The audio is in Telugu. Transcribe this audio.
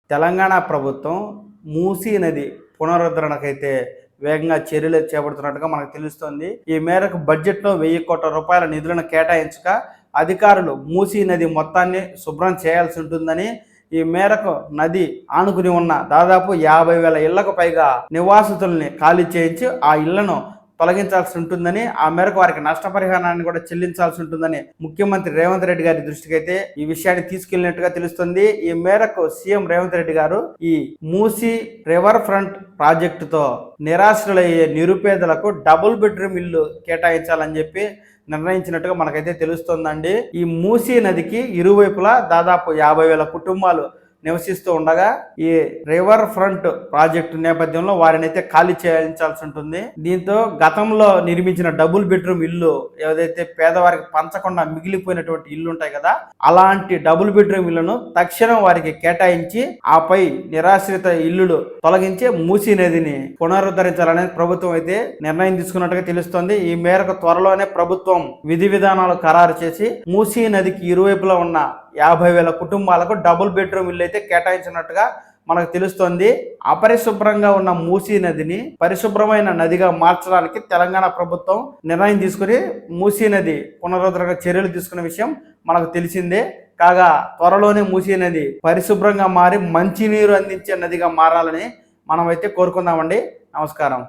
తెలంగాణ ప్రభుత్వం మూసీ నది పునరుద్ధరణకైతే వేగంగా చర్యలు చేపడుతున్నట్టుగా మనకు తెలుస్తోంది. ఈ మేరకు బడ్జెట్లో 1000 కోట్ల రూపాయల నిధులను కేటాయించక అధికారులు మూసీ నది మొత్తాన్ని శుభ్రం చేయాల్సి ఉంటుందని, ఈ మేరకు నది ఆనుకుని ఉన్న దాదాపు 50,000 ఇళ్లకు పైగా నివాసితుల్ని ఖాళీ చేయించి ఆ ఇళ్లను తొలగించాల్సి ఉంటుందని, ఆ మేరకు వారికి నష్టపరిహారాన్ని కూడా చెల్లించాల్సి ఉంటుందని ముఖ్యమంత్రి రేవంత్ రెడ్డి గారి దృష్టికి అయితే ఈ విషయాన్ని తీసుకెళ్లినట్టుగా తెలుస్తుంది. ఈ మేరకు సీఎం రేవంత్ రెడ్డి గారు ఈ మూసీ రివర్ ఫ్రంట్ ప్రాజెక్టుతో నిరాశ్రులయ్యే నిరుపేదలకు డబుల్ బెడ్రూమ్ ఇల్లు కేటాయించాలని చెప్పి నిర్ణయించినట్టుగా మనకైతే తెలుస్తోందండి. ఈ మూసీ నదికి ఇరువైపులా దాదాపు 50,000 కుటుంబాలు నివసిస్తూ ఉండగా ఈ రివర్ ఫ్రంట్ ప్రాజెక్టు నేపథ్యంలో వారిని అయితే ఖాళీ చేయించాల్సి ఉంటుంది. దీంతో గతంలో నిర్మించిన డబుల్ బెడ్రూమ్ ఇల్లు ఏదైతే పేదవారికి పంచకుండా మిగిలిపోయినటువంటి ఇల్లు ఉంటాయి కదా, అలాంటి డబుల్ బెడ్రూమ్ ఇళ్లను తక్షణం వారికి కేటాయించి ఆపై నిరాశ్రిత ఇల్లులు తొలగించి మూసీ నదిని పునరుద్ధరించాలనేది ప్రభుత్వం అయితే నిర్ణయం తీసుకున్నట్టుగా తెలుస్తోంది. ఈ మేరకు త్వరలోనే ప్రభుత్వం విధి విధానాలు ఖరారు చేసి మూసీ నదికి ఇరువైపులా ఉన్న 50,000 కుటుంబాలకు డబుల్ బెడ్రూమ్ ఇల్లు అయితే కేటాయించినట్టుగా మనకు తెలుస్తోంది. అపరిశుభ్రంగా ఉన్న మూసీ నదిని పరిశుభ్రమైన నదిగా మార్చడానికి తెలంగాణ ప్రభుత్వం నిర్ణయం తీసుకుని మూసీ నది పునరుద్ధరణ చర్యలు తీసుకున్న విషయం మనకు తెలిసిందే. కాగా త్వరలోనే మూసీ నది పరిశుభ్రంగా మారి మంచినీరు అందించే నదిగా మారాలని మనమైతే కోరుకుందామండి. నమస్కారం.